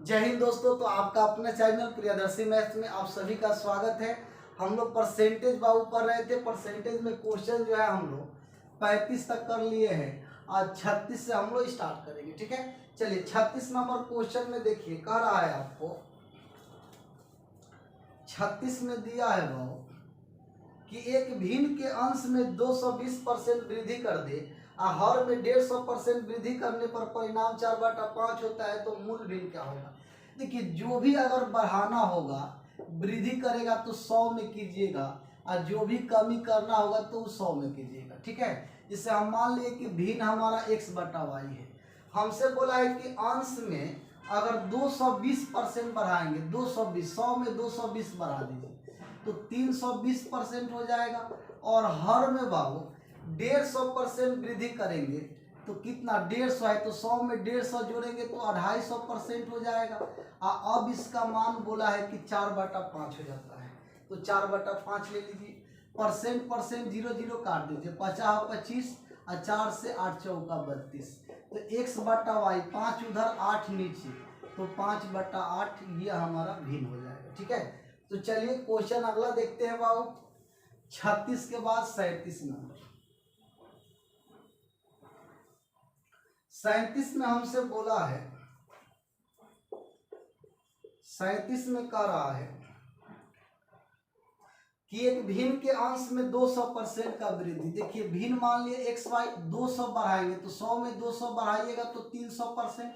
जय हिंद दोस्तों। तो आपका अपने चैनल प्रियदर्शी मैथ्स में आप सभी का स्वागत है। हम लोग परसेंटेज बाबू पढ़ रहे थे। परसेंटेज में क्वेश्चन जो है हम लोग 35 तक कर लिए हैं। आज 36 से हम लोग स्टार्ट करेंगे, ठीक है। चलिए 36 नंबर क्वेश्चन में देखिए, कह रहा है आपको 36 में दिया है बाबू कि एक भिन्न के अंश में 220% वृद्धि कर दे और हर में 150% वृद्धि करने पर परिणाम 4/5 होता है, तो मूल भिन्न क्या होगा। देखिए, जो भी अगर बढ़ाना होगा, वृद्धि करेगा तो 100 में कीजिएगा और जो भी कमी करना होगा तो 100 में कीजिएगा, ठीक है। जिससे हम मान लिए कि भिन्न हमारा x/y है। हमसे बोला है कि अंश में अगर 220% बढ़ाएंगे, 220, 100 में 220 बढ़ा दीजिए तो 320% हो जाएगा। और हर में बाबू 150% वृद्धि करेंगे तो कितना, 150 है तो 100 में 150 जोड़ेंगे तो 250% हो जाएगा। अब इसका मान बोला है कि 4/5 हो जाता है, तो 4/5 ले लीजिए। परसेंट 0 काट दीजिए, 50 25 और 4 से 8 चौका 32, तो x/y 5 उधर 8 नीचे, तो 5/8 ये हमारा भिन्न हो जाएगा, ठीक है। तो चलिए क्वेश्चन अगला देखते हैं बाबू। 36 के बाद 37 नंबर। 37 में हमसे बोला है, 37 में कह रहा है कि एक भिन्न के अंश में 200% का वृद्धि। देखिए, भिन्न मान लिए एक्स वाई, 200 बढ़ाएंगे तो 100 में 200 बढ़ाइएगा तो 300%,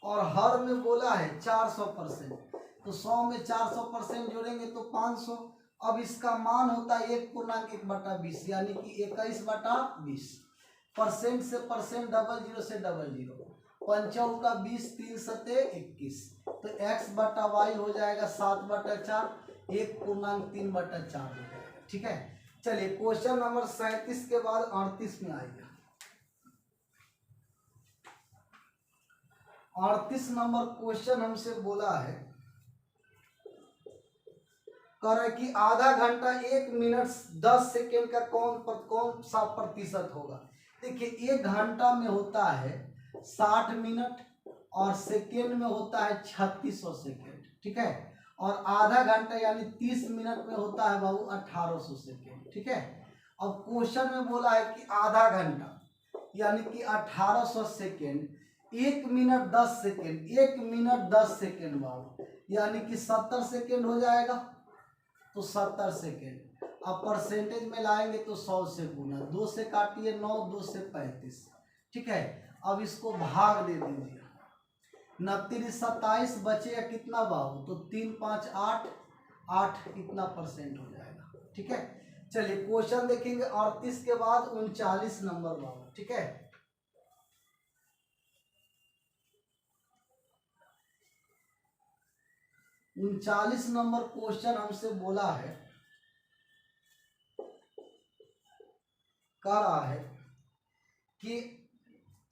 और हर में बोला है 400%, तो 100 में 400% जोड़ेंगे तो 500। अब इसका मान होता है 1/1/20, यानी कि 21/20। परसेंट से परसेंट, डबल जीरो से डबल जीरो, 5 का 20, 3 सते 21, तो x/y हो जाएगा 7/4, 1/3/4 हो जाएगा, ठीक है। चलिए क्वेश्चन नंबर 37 के बाद 38 में आएगा। 38 नंबर क्वेश्चन हमसे बोला है, कह रहा है कि आधा घंटा 1 मिनट 10 सेकेंड का कौन सा प्रतिशत होगा। देखिए, 1 घंटा में होता है 60 मिनट और सेकेंड में होता है 3600 सेकेंड, ठीक है। और आधा घंटा यानी 30 मिनट में होता है बाबू 1800 सेकेंड, ठीक है। अब क्वेश्चन में बोला है कि आधा घंटा यानी कि 1800 second, 1 minute 10 second, 1 minute 10 second बाबू यानी कि 70 सेकेंड हो जाएगा, तो 70 सेकेंड। अब परसेंटेज में लाएंगे तो 100 से गुना, 2 से काटिए 9, 2 से 35, ठीक है। अब इसको भाग दे दीजिए, 29 27 बचेगा कितना बाबू, तो 3 5 8 8 इतना परसेंट हो जाएगा, ठीक है। चलिए क्वेश्चन देखेंगे 38 के बाद 39 नंबर बाबू, ठीक है। 39 नंबर क्वेश्चन हमसे बोला है, कह रहा है कि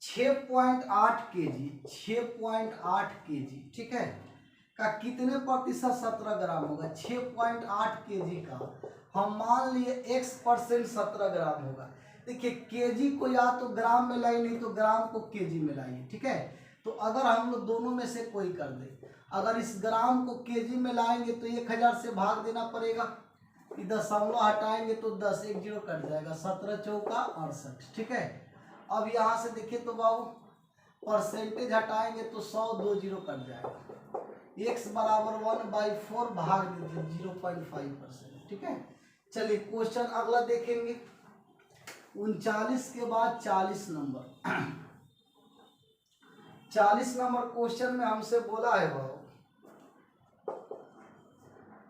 6.8 केजी, 6.8 केजी, ठीक है, का कितने प्रतिशत 17 ग्राम होगा। 6.8 केजी का हम मान लिए x% 17 ग्राम होगा। देखिए, केजी को या तो ग्राम में लाइए, नहीं तो ग्राम को केजी में लाइए, ठीक है। तो अगर हम लोग दोनों में से कोई कर दे, अगर इस ग्राम को केजी में लाएंगे तो 1000 से भाग देना पड़ेगा, दशमलव हटाएंगे तो 10, 1 0 कट जाएगा, 17 चौका 68, ठीक है। अब यहाँ से देखिए तो बाबू परसेंटेज हटाएंगे तो 100, 2 0 कट जाएगा, x बराबर 1/4 भाग दीजिए 0.5%, ठीक है। चलिए क्वेश्चन अगला देखेंगे 39 के बाद 40 नंबर। 40 नंबर क्वेश्चन में हमसे बोला है बाबू,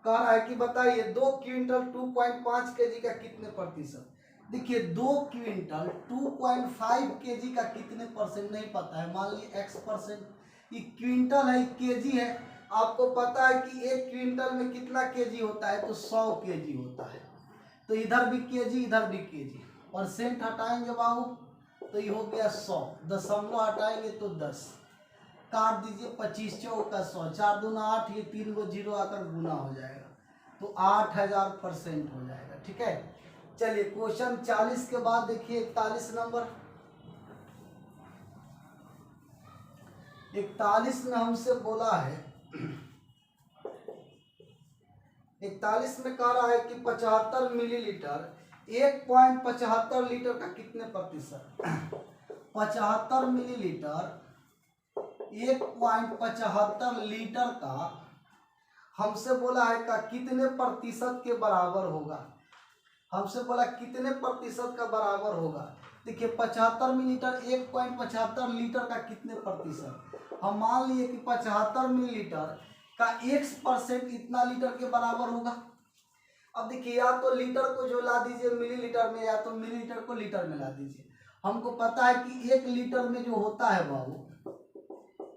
कह रहा है कि बताइए 2 क्विंटल 2.5 केजी का कितने प्रतिशत। देखिए, 2 क्विंटल 2.5 केजी का कितने परसेंट नहीं पता है, मान लीजिए x%। ये क्विंटल है, केजी है। आपको पता है कि 1 क्विंटल में कितना केजी होता है, तो 100 केजी होता है, तो इधर भी केजी इधर भी केजी। परसेंट हटाएंगे बाबू तो ये हो गया 100, दशमलव हटाएंगे तो 10, काट दीजिए 25 चौका 100, 4 दूना 8, ये 3 गो 0 आकर गुना हो जाएगा, तो 8000% हो जाएगा, ठीक है। चलिए क्वेश्चन 40 के बाद देखिए 41 नंबर। 41 में हमसे बोला है 41 में कह रहा है कि 75 मिलीलीटर 1.75 लीटर का कितने प्रतिशत 75 मिलीलीटर 1.75 लीटर का हमसे बोला है का कितने प्रतिशत के बराबर होगा। हमसे बोला कितने प्रतिशत का बराबर होगा। देखिए 75 मिलीलीटर 1.75 लीटर का कितने प्रतिशत, हम मान लिए कि 75 मिलीलीटर का x% इतना लीटर के बराबर होगा। अब देखिए या तो लीटर को जो ला दीजिए मिलीलीटर में, या तो मिलीलीटर को लीटर में ला दीजिए। हमको पता है कि 1 लीटर में जो होता है बाबू,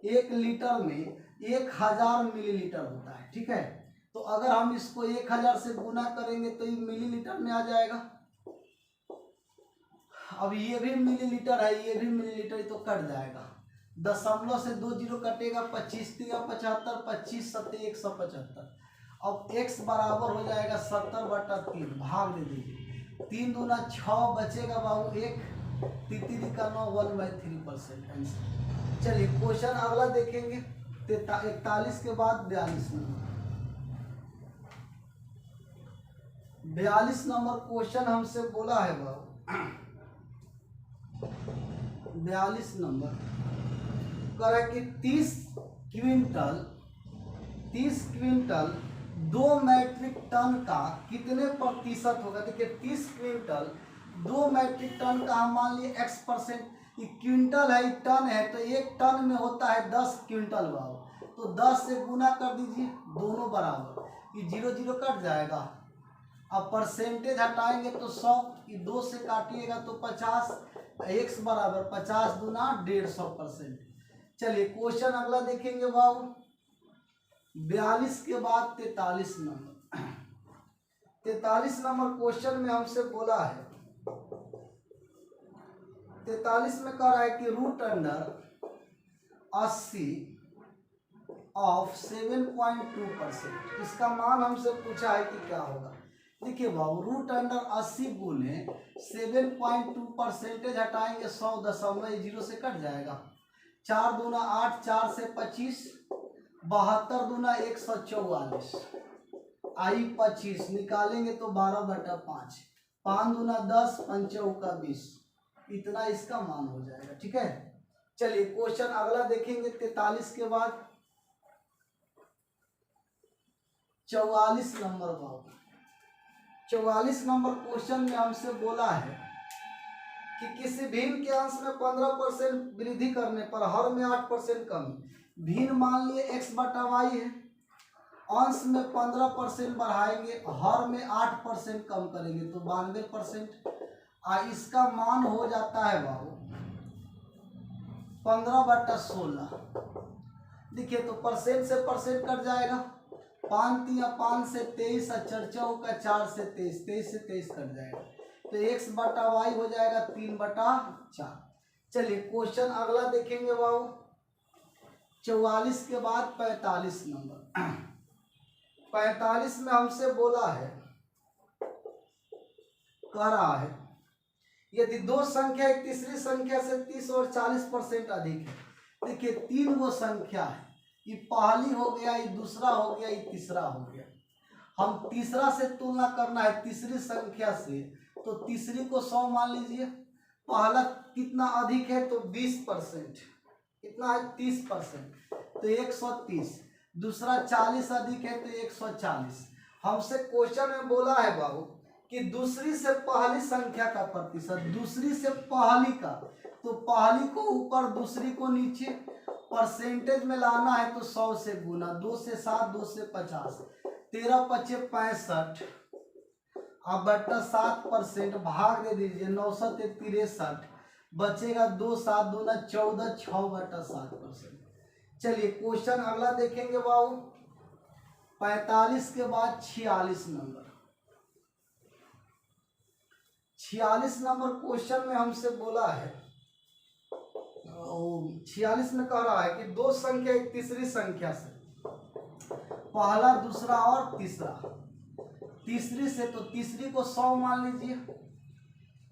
1 लीटर में 1000 मिलीलीटर होता है, ठीक है। तो अगर हम इसको 1000 से गुना करेंगे तो ये मिलीलीटर में आ जाएगा। अब ये भी मिलीलीटर है, ये भी मिलीलीटर, तो कट जाएगा। दशमलव से 2 जीरो कटेगा, 25 3 75, 25 7 175। अब x बराबर हो जाएगा 70/3, भाग दे दीजिए। 3 दूना 6 बचेगा बाबू 1, 3 का 9, 1/3% आंसर। चलिए क्वेश्चन अगला देखेंगे 41 के बाद 42 नंबर। 42 नंबर क्वेश्चन हमसे बोला है बाबू, 42 नंबर कह रहा है कि 30 क्विंटल 2 मैट्रिक टन का कितने प्रतिशत होगा। देखिए 30 क्विंटल 2 मैट्रिक टन का हम मान लिए x%, ये क्विंटल है, टन है, तो 1 टन में होता है 10 क्विंटल बाबू। तो 10 से गुना कर दीजिए, दोनों बराबर, ये 0 0 कट जाएगा। अब परसेंटेज हटाएंगे तो 100, ये 2 से काटिएगा तो 50, x बराबर 50 दूना 150%। चलिए क्वेश्चन अगला देखेंगे बाबू 42 के बाद 43 नंबर। 43 नंबर क्वेश्चन में हमसे बोला है, 43 में कह रहा है कि √80 ऑफ 7.2%, इसका मान हमसे पूछा है कि क्या होगा। देखिए बाबू √80 गुने 7.2% हटाएंगे 100 दशमलव 0 से कट जाएगा। 4 दूना 8, 4 से 25, 72 दूना 144, आई 25 निकालेंगे तो 12/5, 5 दूना 10, 5 चौका 20, इतना इसका मान हो जाएगा, ठीक है। चलिए क्वेश्चन अगला देखेंगे 43 के बाद 44 नंबर बाबू। 44 नंबर क्वेश्चन में हमसे बोला है कि किसी भिन्न के अंश में 15% वृद्धि करने पर हर में 8% कमी। भिन्न मान लिए x/y है, अंश में 15% बढ़ाएंगे, हर में 8% कम करेंगे तो 92%। इसका मान हो जाता है बाबू 15/16। देखिए तो परसेंट से परसेंट कट जाएगा, 5 3 5 से 23, 4 का 4 से 23, 23 से 23 कट जाएगा, तो x/y हो जाएगा 3/4। चलिए क्वेश्चन अगला देखेंगे बाबू 44 के बाद 45 नंबर। 45 में हमसे बोला है, कह रहा है यदि दो संख्या एक तीसरी संख्या से 30 और 40% अधिक है। देखिए 3 वो संख्या है, ये पहली हो गया, ये दूसरा हो गया, ये तीसरा हो गया। हम तीसरा से तुलना करना है तीसरी संख्या से, तो तीसरी को 100 मान लीजिए। पहला कितना अधिक है तो 20%, कितना है 30%, तो 130। दूसरा 40 अधिक है तो 140। हमसे क्वेश्चन में बोला है बाबू कि दूसरी से पहली संख्या का प्रतिशत, दूसरी से पहली का, तो पहली को ऊपर दूसरी को नीचे, परसेंटेज में लाना है तो 100 से गुना, 2 से 7, 2 से 50, 13 5 65, अब बट्टा 7%, भाग दे दीजिए 963, बचेगा 2 7 दूना 14, 6/7%। चलिए क्वेश्चन अगला देखेंगे बाबू 45 के बाद 46 नंबर। 46 नंबर क्वेश्चन में हमसे बोला है, 46 में कह रहा है कि दो संख्या एक तीसरी संख्या से, पहला दूसरा और तीसरा, तीसरी से, तो तीसरी को 100 मान लीजिए।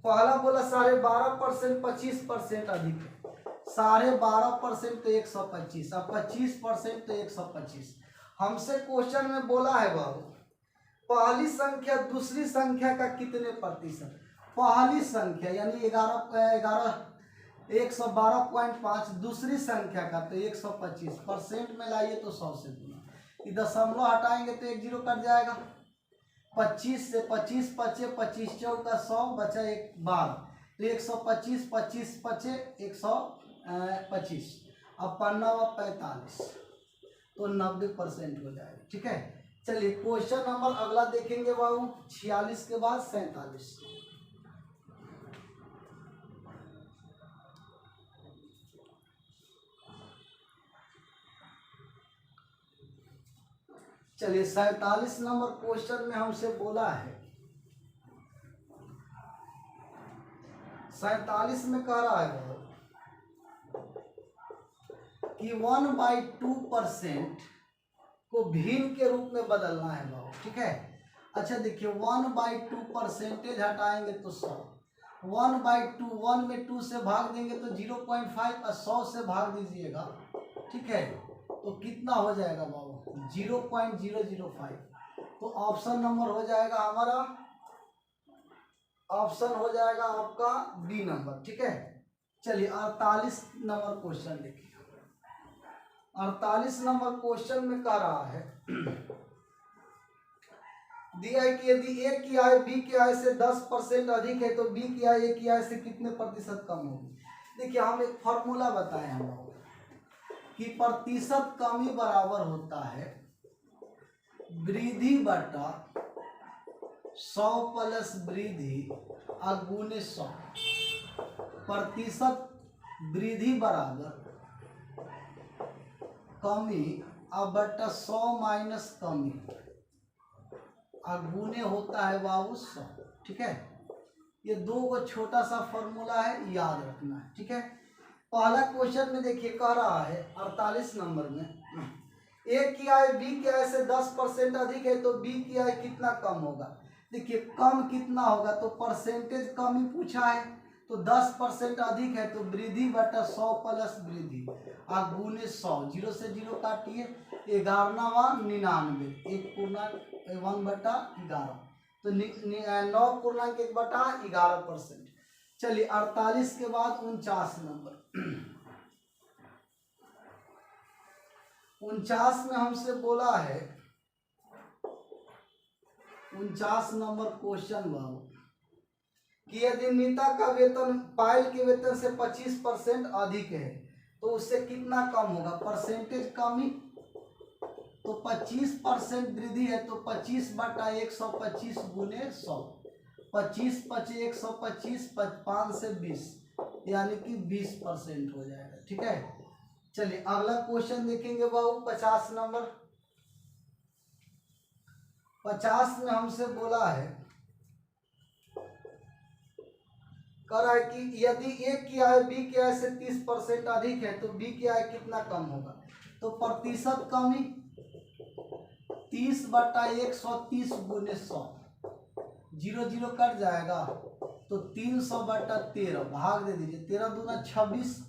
पहला बोला 12.5%, 25% अधिक है, 12.5% तो 125, अब 25% तो 125। हमसे क्वेश्चन में बोला है बाबू पहली संख्या दूसरी संख्या का कितने प्रतिशत। पहली संख्या यानी 112.5, दूसरी संख्या का तो 125, परसेंट में लाइए तो 100 से गुना। ये दशमलव हटाएंगे तो 1 जीरो कट जाएगा। 25 से 25 बचे, 25 चौका 100 बचा 12, तो 125, 25 बचे 125, अब 45, तो 90% हो जाएगा। ठीक है, चलिए क्वेश्चन नंबर अगला देखेंगे बाबू 46 के बाद 47। चलिए 47 नंबर क्वेश्चन में हमसे बोला है, 47 में कह रहा है कि 1/2% को भिन्न के रूप में बदलना है बाबू। ठीक है, अच्छा देखिए 1/2% हटाएंगे तो 100, 1/2, 1 में 2 से भाग देंगे तो 0.5 और 100 से भाग दीजिएगा। ठीक है, तो कितना हो जाएगा बाबू 0.005। तो ऑप्शन नंबर हो जाएगा हमारा, ऑप्शन हो जाएगा आपका बी नंबर। ठीक है, चलिए 48 नंबर क्वेश्चन देखिए। 48 नंबर क्वेश्चन में कह रहा है दिया है कि यदि ए की आय बी की आय से 10% अधिक है तो बी की आय ए की आय से कितने प्रतिशत कम होगी। देखिए हम एक फॉर्मूला बताए हम लोग कि प्रतिशत कमी बराबर होता है वृद्धि बटा 100 प्लस वृद्धि गुणे 100। प्रतिशत वृद्धि बराबर कमी अब बटा 100 माइनस कमी गुणे होता है बाबू 100। ठीक है, ये दो को छोटा सा फॉर्मूला है, याद रखना है। ठीक है, पहला क्वेश्चन में देखिए कह रहा है 48 नंबर में ए की आय बी की आय से 10% अधिक है तो बी की आय कितना कम होगा। देखिए कम कितना होगा, तो परसेंटेज कमी पूछा है, तो 10% अधिक है तो वृद्धि बटा 100 प्लस वृद्धि गुणे 100, 0 से 0 काटिए, 11 1 पूर्णांक 1/11, तो 9.1/11%। चलिए 48 के बाद 49 नंबर 49 में हमसे बोला है 49 नंबर क्वेश्चन बाबू कि यदि नीता का वेतन पायल के वेतन से 25% अधिक है तो उससे कितना कम होगा। परसेंटेज कमी, तो 25% वृद्धि है तो 25 बटा 125 गुणे 100, 25 बचे 125, 5 से 20 यानी कि 20% हो जाएगा। ठीक है, चलिए अगला क्वेश्चन देखेंगे बाबू 50 नंबर। 50 में हमसे बोला है, कह रहा है कि यदि ए की आय बी की आय से 30% अधिक है तो बी की आय कितना कम होगा। तो प्रतिशत कमी 30 बटा 130 गुणे 100, 0 0 कट जाएगा, तो 300 बटा 13 भाग दे दीजिए, 13 दूना 26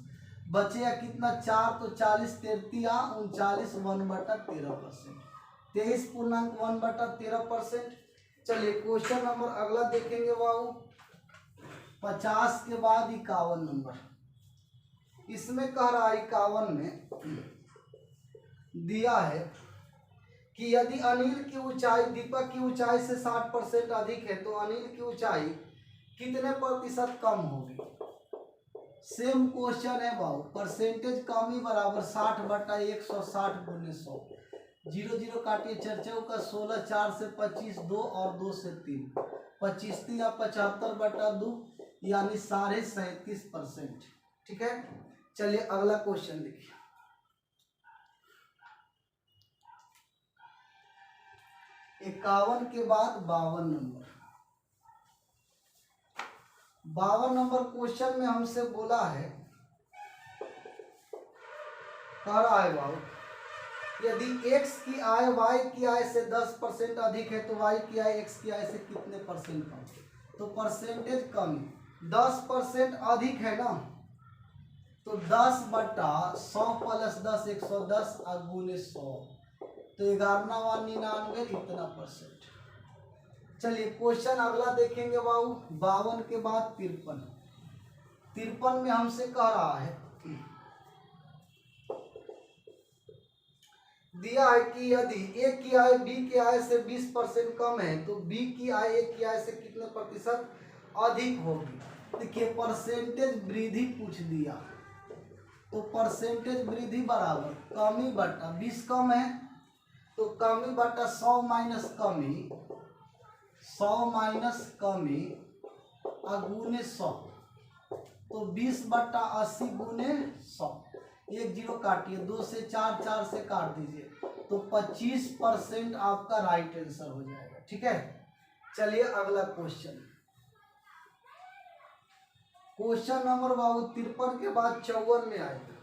बचेगा कितना 4, तो 40 33 39 1/13%, 23.1/13%। चलिए क्वेश्चन नंबर अगला देखेंगे बाबू 50 के बाद 51 नंबर। इसमें कह रहा है 51 में दिया है कि यदि अनिल की ऊंचाई दीपक की ऊंचाई से 60% अधिक है तो अनिल की ऊंचाई कितने प्रतिशत कम होगी। सेम क्वेश्चन है बाबू, परसेंटेज कमी बराबर 60 बटा 160 गुणे 100, 0 0 काटिए, 4 चौका 16, 4 से 25 2 और 2 से 3, 25 या 75 बटा 2 यानी 37.5%। ठीक है, चलिए अगला क्वेश्चन देखिए। 51 के बाद 52 नंबर। 52 नंबर क्वेश्चन में हमसे बोला है, कह रहा है बाबू यदि x की आय y की आय से 10% अधिक है तो y की आय x की आय से कितने परसेंट कम। तो परसेंटेज कमी 10% अधिक है ना, तो 10/100 प्लस 10 110 और गुने 100 तो 11/99 इतना %। चलिए क्वेश्चन अगला देखेंगे बाबू 52 के बाद 53 में हमसे कह रहा है दिया है कि यदि ए की आय बी की आय से 20% कम है तो बी की आय ए की आय से कितने प्रतिशत अधिक होगी। देखिए परसेंटेज वृद्धि पूछ दिया तो परसेंटेज वृद्धि बराबर कमी बटा 20 कम है तो कमी बटा 100 माइनस कमी 100 माइनस कमी गुने 100 तो 20/80 गुने 100 एक जीरो काटिए 2 से 4 4 से काट दीजिए तो 25% आपका राइट आंसर हो जाएगा। ठीक है, चलिए अगला क्वेश्चन नंबर बाबू 53 के बाद 54 में आएगा।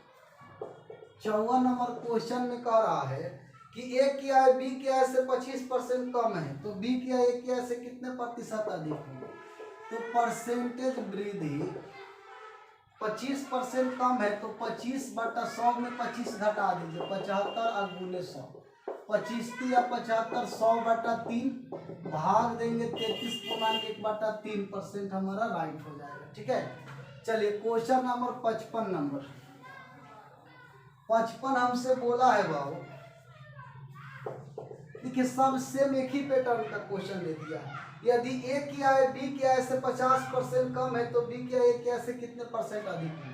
54 नंबर क्वेश्चन में कह रहा है कि ए की आय बी की आय से 25% कम है तो बी की आय ए की आय से कितने प्रतिशत अधिक होगी। तो परसेंटेज वृद्धि 25% कम है तो 25/100 में 25 घटा दीजिए 75 और गुने 100 25 या 75 100/3 भाग देंगे 33.1/3% हमारा राइट हो जाएगा। ठीक है, चलिए क्वेश्चन नंबर 55 हमसे बोला है बाबू देखिए सब सेम एक ही पैटर्न का क्वेश्चन दे दिया है। यदि ए की आय बी की आय से 50% कम है तो बी की आय ए की आय से कितने % अधिक है।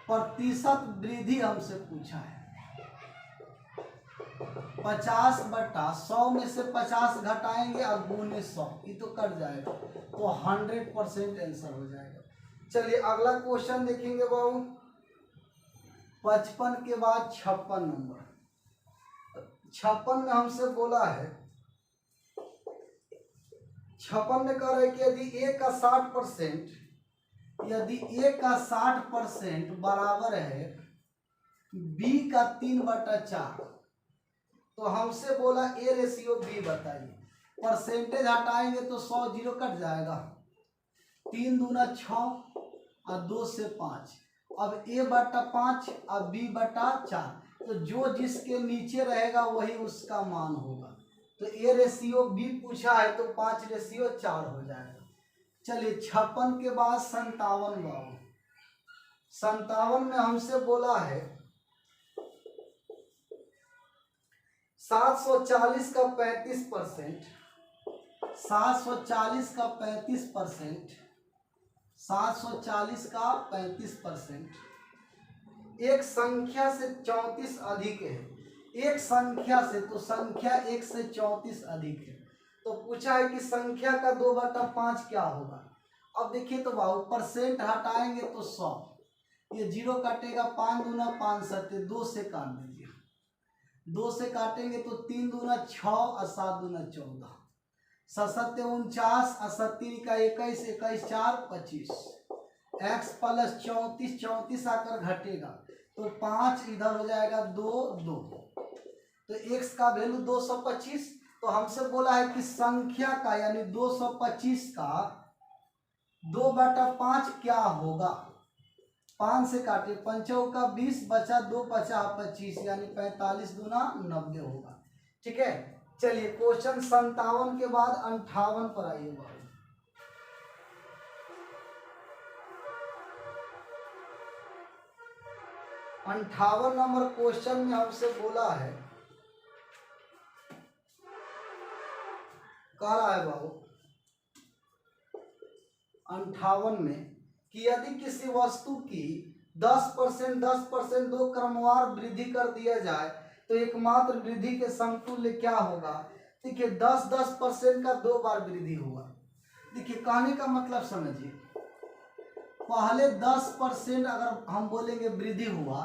प्रतिशत वृद्धि हमसे पूछा है 50/100 में से 50 घटाएंगे और गुने 100 ये तो कट जाएगा तो 100% आंसर हो जाएगा। चलिए अगला क्वेश्चन देखेंगे बाबू 55 के बाद 56 नंबर 56 में हमसे बोला है 56 में कह रहे हैं कि यदि ए का 60% बराबर है बी का 3/4 तो हमसे बोला ए रेशियो बी बताइए। परसेंटेज हटाएंगे तो 100 जीरो कट जाएगा 3 दूना 6 और 2 से 5 अब a/5 और b/4 तो जो जिसके नीचे रहेगा वही उसका मान होगा तो ए रेशियो बी पूछा है तो 5/4 हो जाएगा। चलिए 56 के बाद 57 बाबू 57 में हमसे बोला है 740 का 35% 740 का 35% 740 का 35% एक संख्या से 34 अधिक है। एक संख्या से तो संख्या 1 से 34 अधिक है तो पूछा है कि संख्या का 2/5 क्या होगा। अब देखिए तो बाबू परसेंट हटाएंगे तो 100 ये जीरो काटेगा 5 दूना 5 सत्ते 2 से काट दीजिए 2 से काटेंगे तो 3 दूना 6 और 7 दूना 14 सत्ते 49 और 70 का 21 21 4 25 x प्लस 34 34 आकर घटेगा तो 5 इधर हो जाएगा 2 2 तो x का वैल्यू 225 तो हमसे बोला है कि संख्या का यानी 225 का 2/5 क्या होगा। 5 से काटे 5 का 20 बचा 2 बचा 25 यानी 45 दूना 90 होगा। ठीक है, चलिए क्वेश्चन 57 के बाद 58 पर आइएगा। 58 नंबर क्वेश्चन में हमसे बोला है कह रहा है बाबू 58 में कि यदि किसी वस्तु की 10% 2 क्रमवार वृद्धि कर दिया जाए तो एकमात्र वृद्धि के समतुल्य क्या होगा। देखिए 10% का 2 बार वृद्धि हुआ। देखिए कहने का मतलब समझिए पहले 10% अगर हम बोलेंगे वृद्धि हुआ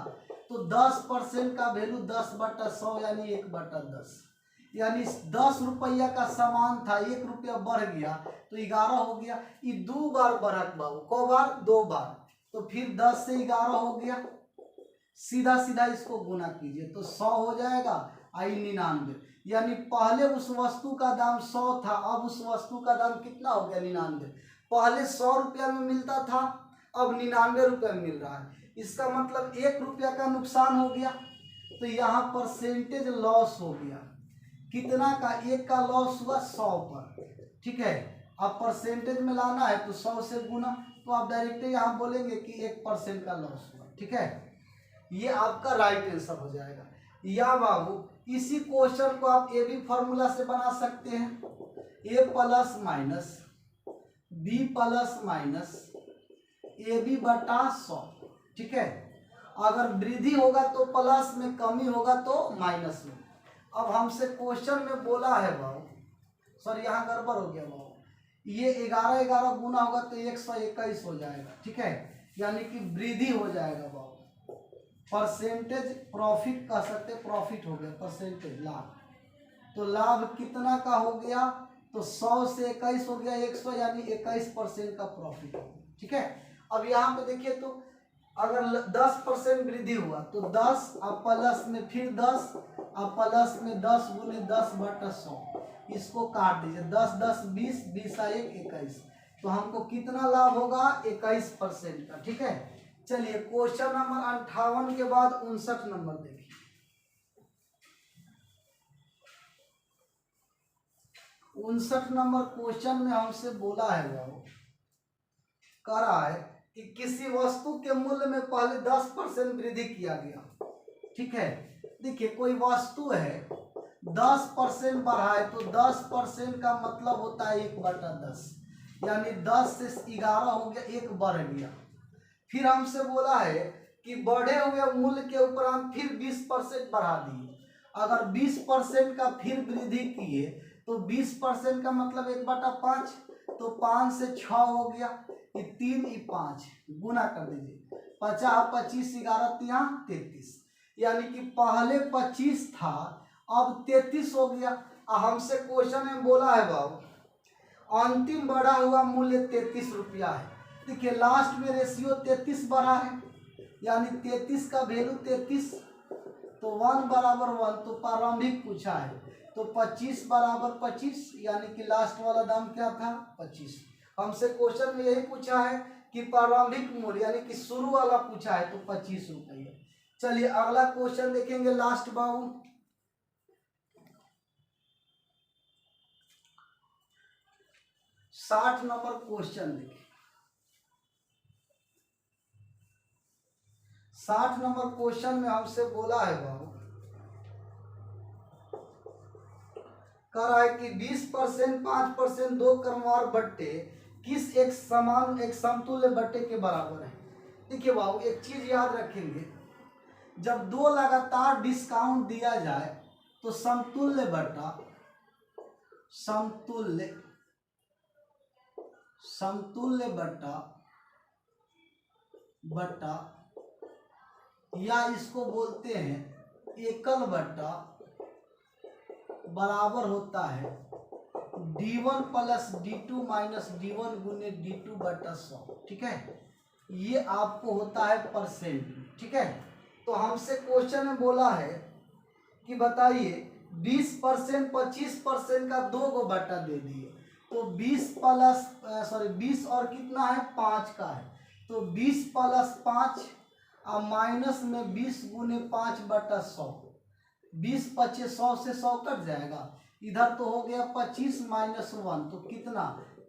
तो 10% का वैल्यू 10/100 यानी 1/10 यानी 10 रुपया का सामान था 1 रुपया बढ़ गया तो 11 हो गया। ये 2 बार बढ़त बाबू को बार 2 बार तो फिर 10 से 11 हो गया सीधा सीधा इसको गुना कीजिए तो 100 हो जाएगा आई 99 यानी पहले उस वस्तु का दाम 100 था अब उस वस्तु का दाम कितना हो गया 99। पहले 100 रुपया में मिलता था अब 99 रुपये में मिल रहा है इसका मतलब 1 रुपया का नुकसान हो गया, तो यहाँ परसेंटेज लॉस हो गया। कितना का? 1 का लॉस हुआ 100 पर, ठीक है। अब परसेंटेज में लाना है तो 100 से गुना, तो आप डायरेक्ट यहाँ बोलेंगे कि 1% का लॉस हुआ, ठीक है। ये आपका राइट आंसर हो जाएगा। या बाबू इसी क्वेश्चन को आप ए बी फॉर्मूला से बना सकते हैं, A plus minus B plus minus A B बटा 100, ठीक है। अगर वृद्धि होगा तो प्लस में, कमी होगा तो माइनस में। अब हमसे क्वेश्चन में बोला है बाबू, सॉरी यहाँ गड़बड़ हो गया बाबू, ये 11 गुना होगा तो 121 हो जाएगा, ठीक है, यानी कि वृद्धि हो जाएगा बाबू। परसेंटेज प्रॉफिट कह सकते, प्रॉफिट हो गया, परसेंटेज लाभ, तो लाभ कितना का हो गया? तो 100 से 21 हो गया 100, यानी 21% का प्रॉफिट हो गया, ठीक है। अब यहाँ पे देखिए, तो अगर 10% वृद्धि हुआ तो 10 अब प्लस में फिर 10 अब प्लस में 10 गुने 10 बटा 100, इसको काट दीजिए, 10 10 20 20 1 21, तो हमको कितना लाभ होगा? 21% का, ठीक है। चलिए क्वेश्चन नंबर 58 के बाद 59 नंबर देखिए। 59 नंबर क्वेश्चन में हमसे बोला है, वो कह रहा है कि किसी वस्तु के मूल्य में पहले 10% वृद्धि किया गया, ठीक है। देखिए कोई वस्तु है 10% बढ़ा है, तो 10% का मतलब होता है 1/10, यानी 10 से 11 हो गया, 1 बढ़ गया। फिर हमसे बोला है कि बढ़े हुए मूल्य के उपरांत फिर 20% बढ़ा दिए। अगर 20% का फिर वृद्धि किए तो 20% का मतलब 1/5, तो 5 से 6 हो गया, ये 3 ये 5 गुना कर दीजिए, 50 25 11 33, यानी कि पहले 25 था अब 33 हो गया। हमसे क्वेश्चन में बोला है बाबू अंतिम बढ़ा हुआ मूल्य 33 रुपया है। देखिए लास्ट में रेशियो 33 बढ़ा है, यानी 33 का वैल्यू 33, तो 1 बराबर 1, तो प्रारंभिक पूछा है, तो 25 बराबर 25, यानी कि लास्ट वाला दाम क्या था? 25। हमसे क्वेश्चन में यही पूछा है कि प्रारंभिक मूल्य यानी कि शुरू वाला पूछा है, तो 25 रुपये। चलिए अगला क्वेश्चन देखेंगे लास्ट बाबू, साठ नंबर क्वेश्चन देखिए। 60 नंबर क्वेश्चन में हमसे बोला है बाबू, कह रहा है कि 20% 5% दो क्रमवार बट्टे किस एक समतुल्य बट्टे के बराबर है। देखिए बाबू एक चीज याद रखेंगे, जब दो लगातार डिस्काउंट दिया जाए तो समतुल्य बट्टा बट्टा या इसको बोलते हैं एकल बट्टा बराबर होता है D1 plus D2 minus D1 गुने D2 बटा 100, ठीक है। ये आपको होता है परसेंट, ठीक है। तो हमसे क्वेश्चन में बोला है कि बताइए 20% 25% का 2 गो बटा दे दिए, तो 20 और कितना है? 5 का है, तो 20 प्लस 5 और माइनस में 20 गुने 5 बटा 100, 20 25 100 से 100 कट जाएगा, इधर तो हो गया 25 माइनस 1, तो कितना?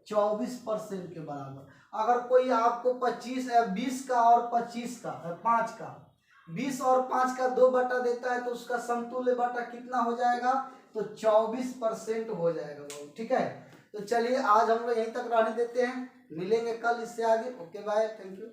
24% के बराबर। अगर कोई आपको 20 का और 25 का 5 का 20 और 5 का 2 बटा देता है, तो उसका समतुल्य बटा कितना हो जाएगा? तो 24% हो जाएगा, ठीक है। तो चलिए आज हम लोग यहीं तक रहने देते हैं, मिलेंगे कल इससे आगे। Okay bye, thank you.